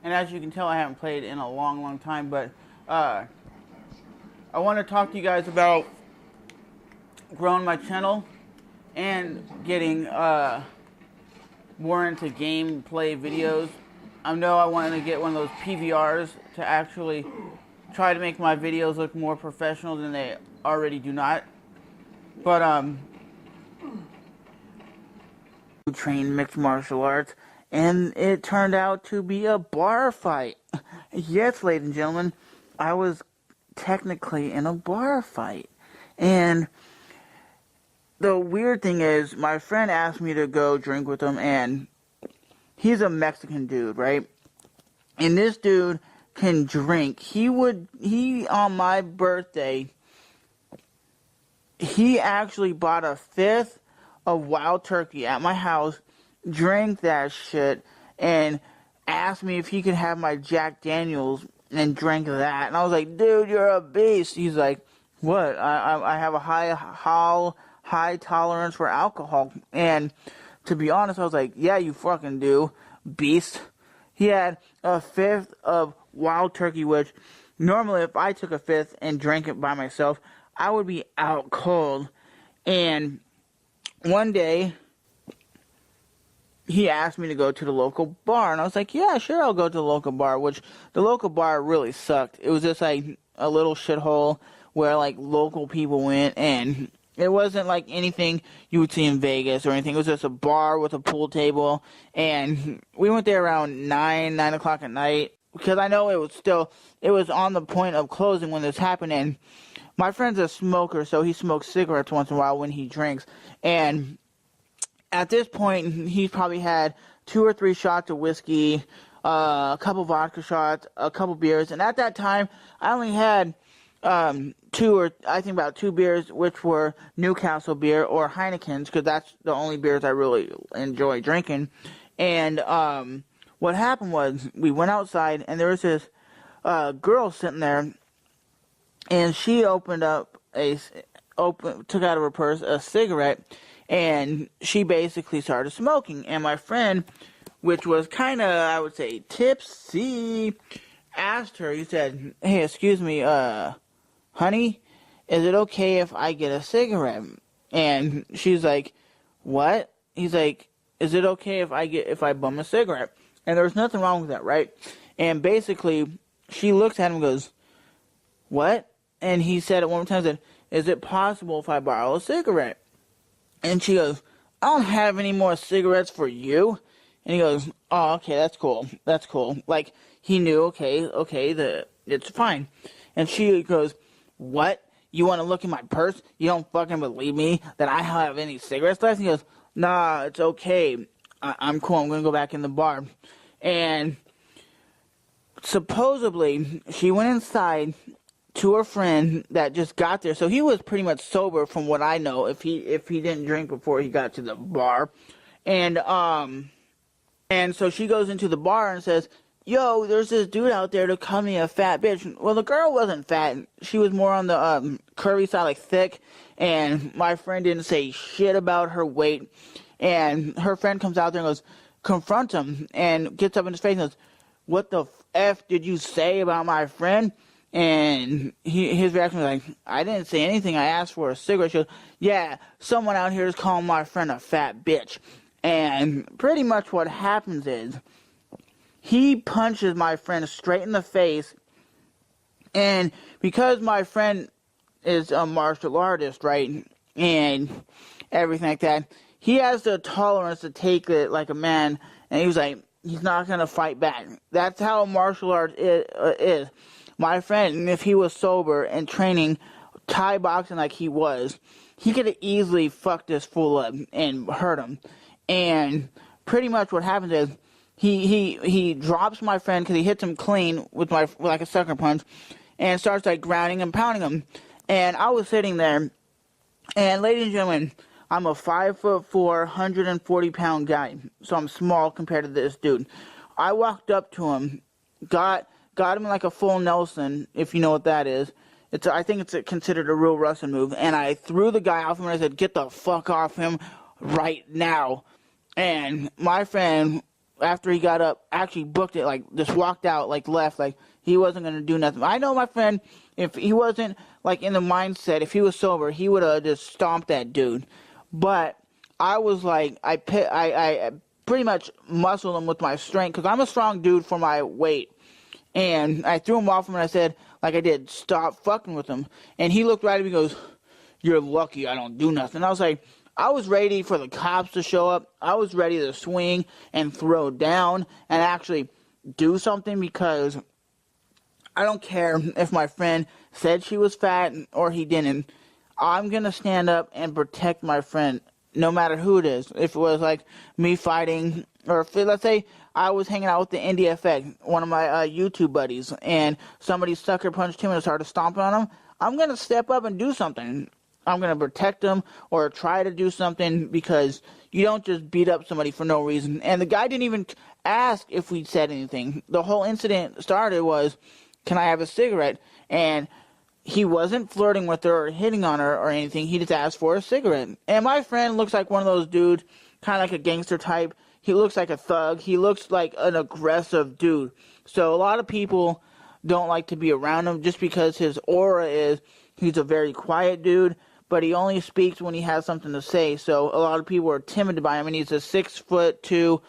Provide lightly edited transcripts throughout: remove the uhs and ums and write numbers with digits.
and as you can tell, I haven't played in a long time, but I want to talk to you guys about growing my channel and getting more into gameplay videos. I know I want to get one of those PVRs to actually try to make my videos look more professional than they already do not. But trained mixed martial arts, and it turned out to be a bar fight. Yes, ladies and gentlemen, I was technically in a bar fight. And the weird thing is, my friend asked me to go drink with him, and he's a Mexican dude, right? And this dude can drink. He on my birthday, he actually bought a fifth of wild turkey at my house, drank that shit, and asked me if he could have my Jack Daniels, and drank that. And I was like, dude, you're a beast. He's like, what? I have a high tolerance for alcohol. And to be honest, I was like, yeah, you fucking do, beast. He had a fifth of wild turkey, which normally if I took a fifth and drank it by myself, I would be out cold. And one day, he asked me to go to the local bar, and I was like, yeah, sure, I'll go to the local bar, which the local bar really sucked. It was just like a little shithole where like local people went, and it wasn't like anything you would see in Vegas or anything. It was just a bar with a pool table, and we went there around 9 o'clock at night, because I know it was on the point of closing when this happened, and my friend's a smoker, so he smokes cigarettes once in a while when he drinks, and at this point, he's probably had 2 or 3 shots of whiskey, a couple vodka shots, a couple beers, and at that time, I only had about 2 beers, which were Newcastle beer or Heineken's, because that's the only beers I really enjoy drinking. And what happened was, we went outside, and there was this girl sitting there, and she took out of her purse a cigarette, and she basically started smoking. And my friend, which was kind of, I would say, tipsy, asked her, he said, hey, excuse me, honey, is it okay if I get a cigarette? And she's like, what? He's like, is it okay if I bum a cigarette? And there was nothing wrong with that, right? And basically, she looks at him and goes, what? And he said it one more time, said, is it possible if I borrow a cigarette? And she goes, I don't have any more cigarettes for you. And he goes, oh, okay, that's cool. Like, he knew, okay, it's fine. And she goes, what? You want to look in my purse? You don't fucking believe me that I have any cigarettes left? And he goes, nah, it's okay. I'm cool. I'm going to go back in the bar. And supposedly, she went inside to her friend that just got there. So he was pretty much sober from what I know, if he didn't drink before he got to the bar. And so she goes into the bar and says, yo, there's this dude out there to call me a fat bitch. Well, the girl wasn't fat. She was more on the curvy side, like thick. And my friend didn't say shit about her weight. And her friend comes out there and goes, confront him, and gets up in his face and goes, what the F did you say about my friend? And his reaction was like, I didn't say anything. I asked for a cigarette. She goes, yeah, someone out here is calling my friend a fat bitch. And pretty much what happens is, he punches my friend straight in the face. And because my friend is a martial artist, right, and everything like that, he has the tolerance to take it like a man. And he was like, he's not going to fight back. That's how martial arts is. My friend, if he was sober and training Thai boxing like he was, he could have easily fucked this fool up and hurt him. And pretty much what happens is, he drops my friend because he hits him clean with like a sucker punch, and starts like grounding and pounding him. And I was sitting there, and ladies and gentlemen, I'm a 5'4", 140-pound guy, so I'm small compared to this dude. I walked up to him, got him like a full Nelson, if you know what that is. I think it's considered a real wrestling move. And I threw the guy off him, and I said, get the fuck off him right now. And my friend after he got up, actually booked it, like, just walked out, like, left, like, he wasn't going to do nothing. I know my friend, if he wasn't, like, in the mindset, if he was sober, he would have just stomped that dude. But I was like, I pretty much muscled him with my strength, because I'm a strong dude for my weight. And I threw him off him, and I said, like I did, stop fucking with him. And he looked right at me and goes, you're lucky I don't do nothing. I was like, I was ready for the cops to show up. I was ready to swing and throw down and actually do something, because I don't care if my friend said she was fat or he didn't. I'm going to stand up and protect my friend, no matter who it is. If it was like me fighting, or if, let's say I was hanging out with the Indie Effect, one of my YouTube buddies, and somebody sucker punched him and started stomping on him, I'm going to step up and do something. I'm going to protect him or try to do something, because you don't just beat up somebody for no reason. And the guy didn't even ask if we said anything. The whole incident started was, can I have a cigarette? And he wasn't flirting with her or hitting on her or anything. He just asked for a cigarette. And my friend looks like one of those dudes, kind of like a gangster type. He looks like a thug. He looks like an aggressive dude. So a lot of people don't like to be around him, just because his aura is, he's a very quiet dude, but he only speaks when he has something to say. So a lot of people are timid by him, and he's a 6'2",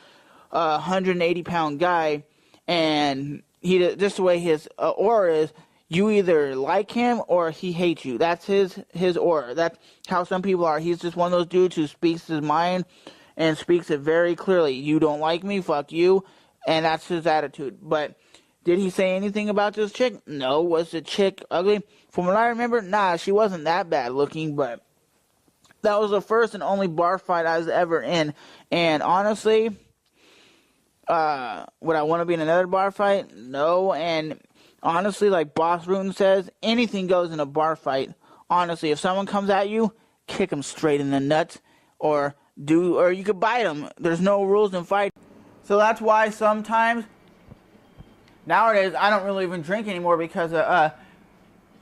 180-pound guy, and he just the way his aura is, you either like him or he hates you. That's his aura. That's how some people are. He's just one of those dudes who speaks his mind and speaks it very clearly. You don't like me, fuck you, and that's his attitude. But did he say anything about this chick? No. Was the chick ugly? From what I remember, nah, she wasn't that bad looking, but that was the first and only bar fight I was ever in. And honestly, would I want to be in another bar fight? No. And honestly, like Boss Rutan says, anything goes in a bar fight. Honestly, if someone comes at you, kick them straight in the nuts, or you could bite them. There's no rules in fight. So that's why sometimes nowadays I don't really even drink anymore, because of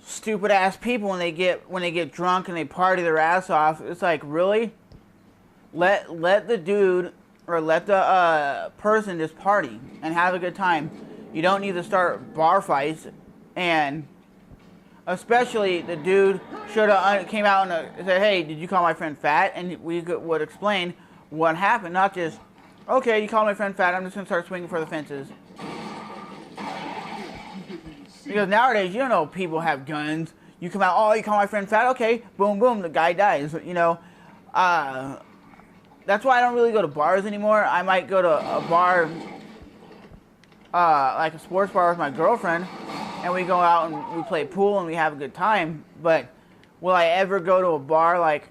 stupid ass people when they get drunk and they party their ass off. It's like, really? Let the dude or let the person just party and have a good time. You don't need to start bar fights. And especially the dude should have came out and said, hey, did you call my friend fat? And we would explain what happened, not just, okay, you called my friend fat, I'm just going to start swinging for the fences. Because nowadays, you don't know, people have guns. You come out, oh, you call my friend fat? Okay, boom, boom, the guy dies, you know. That's why I don't really go to bars anymore. I might go to a bar, like a sports bar with my girlfriend, and we go out and we play pool and we have a good time. But will I ever go to a bar like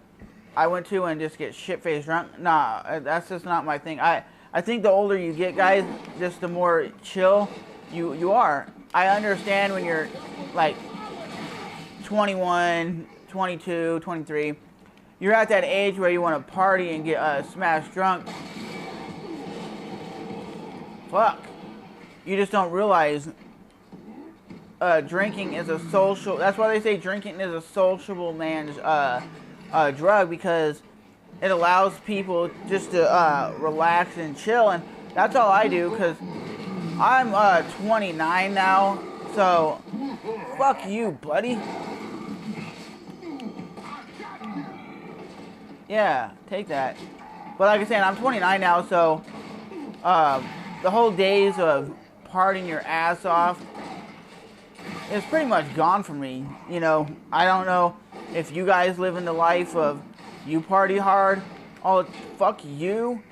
I went to and just get shit-faced drunk? Nah, that's just not my thing. I think the older you get, guys, just the more chill you are. I understand when you're like 21, 22, 23, you're at that age where you want to party and get smashed drunk. Fuck. You just don't realize drinking is a social, that's why they say drinking is a sociable man's drug, because it allows people just to relax and chill. And that's all I do, because I'm 29 now, so fuck you, buddy. Yeah, take that. But like I said, I'm 29 now, so the whole days of partying your ass off is pretty much gone from me. You know, I don't know if you guys live in the life of you party hard. Oh, fuck you.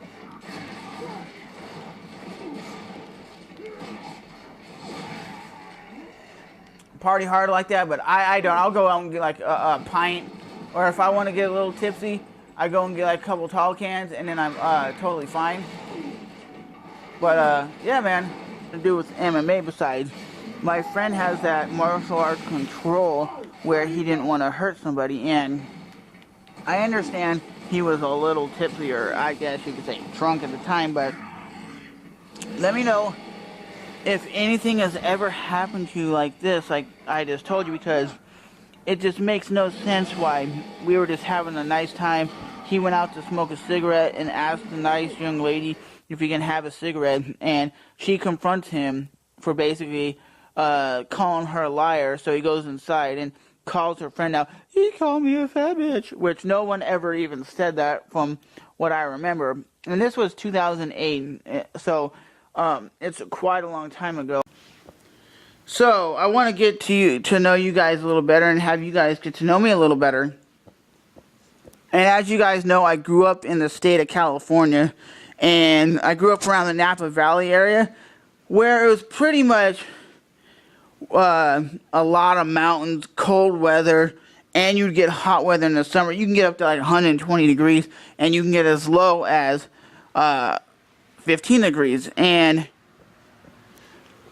Party hard like that, but I don't. I'll go out and get like a pint, or if I want to get a little tipsy, I go and get like a couple tall cans, and then I'm totally fine. But yeah, man, to do with MMA. Besides, my friend has that martial arts control where he didn't want to hurt somebody, and I understand he was a little tipsy, or I guess you could say drunk at the time. But let me know if anything has ever happened to you like this, like I just told you, because it just makes no sense why we were just having a nice time. He went out to smoke a cigarette and asked the nice young lady if he can have a cigarette, and she confronts him for basically calling her a liar. So he goes inside and calls her friend out. He called me a fat bitch, which no one ever even said that from what I remember. And this was 2008, so it's quite a long time ago. So I want to get to know you guys a little better and have you guys get to know me a little better. And as you guys know, I grew up in the state of California, and I grew up around the Napa Valley area, where it was pretty much a lot of mountains, cold weather, and you'd get hot weather in the summer. You can get up to like 120 degrees, and you can get as low as 15 degrees. And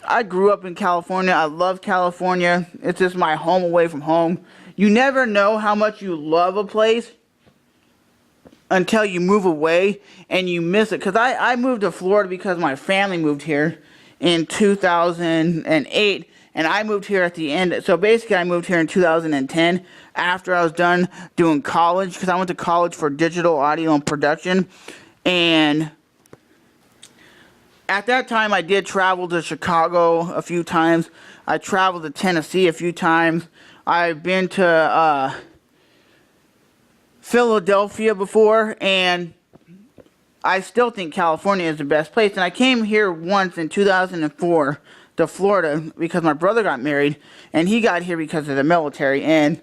I grew up in California. I love California. It's just my home away from home. You never know how much you love a place until you move away and you miss it. Because I moved to Florida because my family moved here in 2008, and I moved here at the end. So basically I moved here in 2010 after I was done doing college, because I went to college for digital audio and production. And at that time I did travel to Chicago a few times. I traveled to Tennessee a few times. I've been to Philadelphia before, and I still think California is the best place. And I came here once in 2004 to Florida because my brother got married, and he got here because of the military. And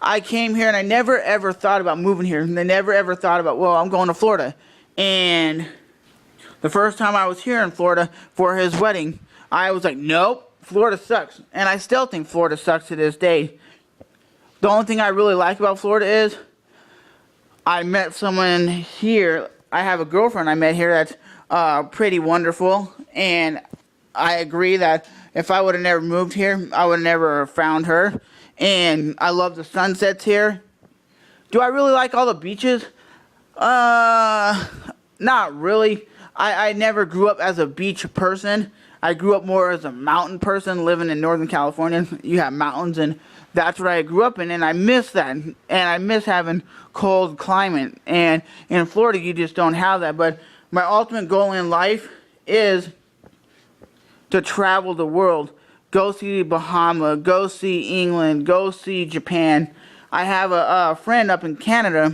I came here, and I never ever thought about moving here. And I never ever thought about, well, I'm going to Florida. And the first time I was here in Florida for his wedding, I was like, nope, Florida sucks. And I still think Florida sucks to this day. The only thing I really like about Florida is I met someone here. I have a girlfriend I met here that's pretty wonderful, and I agree that if I would have never moved here, I would have never found her. And I love the sunsets here. Do I really like all the beaches? Not really. I never grew up as a beach person. I grew up more as a mountain person living in Northern California. You have mountains, and that's what I grew up in, and I miss that. And I miss having cold climate. And in Florida, you just don't have that. But my ultimate goal in life is to travel the world. Go see Bahama, go see England, go see Japan. I have a friend up in Canada.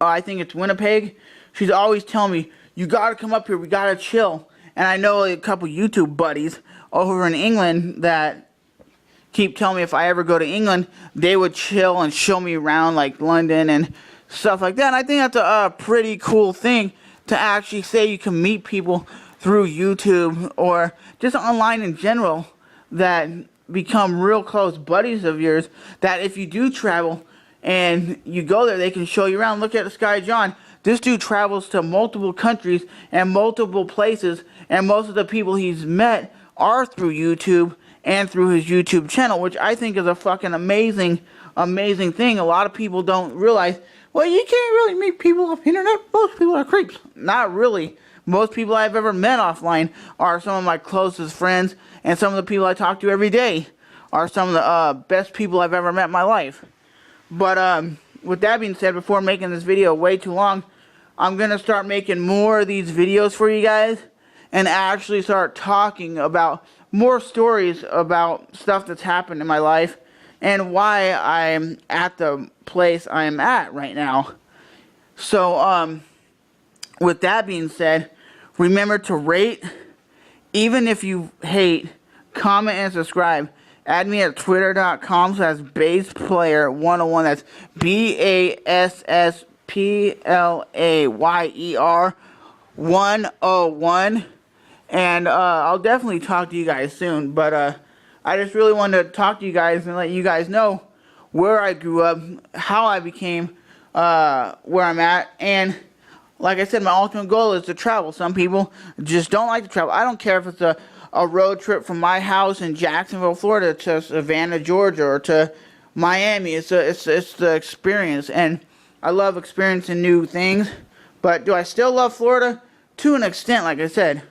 I think it's Winnipeg. She's always telling me, you gotta come up here, we gotta chill. And I know a couple YouTube buddies over in England that keep telling me if I ever go to England, they would chill and show me around like London and stuff like that. And I think that's a pretty cool thing to actually say you can meet people through YouTube or just online in general that become real close buddies of yours, that if you do travel and you go there, they can show you around. Look at this guy, John. This dude travels to multiple countries and multiple places, and most of the people he's met are through YouTube and through his YouTube channel, which I think is a fucking amazing thing. A lot of people don't realize, well, you can't really meet people off the internet. Most people are creeps. Not really. Most people I've ever met offline are some of my closest friends, and some of the people I talk to every day are some of the best people I've ever met in my life. But with that being said, before making this video way too long, I'm going to start making more of these videos for you guys and actually start talking about more stories about stuff that's happened in my life and why I'm at the place I'm at right now. So, with that being said, remember to rate, even if you hate, comment, and subscribe. Add me at twitter.com/bassplayer101. That's BASSPLAYER 101. And I'll definitely talk to you guys soon. But I just really wanted to talk to you guys and let you guys know where I grew up, how I became where I'm at. And like I said, my ultimate goal is to travel. Some people just don't like to travel. I don't care if it's a road trip from my house in Jacksonville, Florida to Savannah, Georgia, or to Miami. It's the experience, and I love experiencing new things. But do I still love Florida? To an extent, like I said.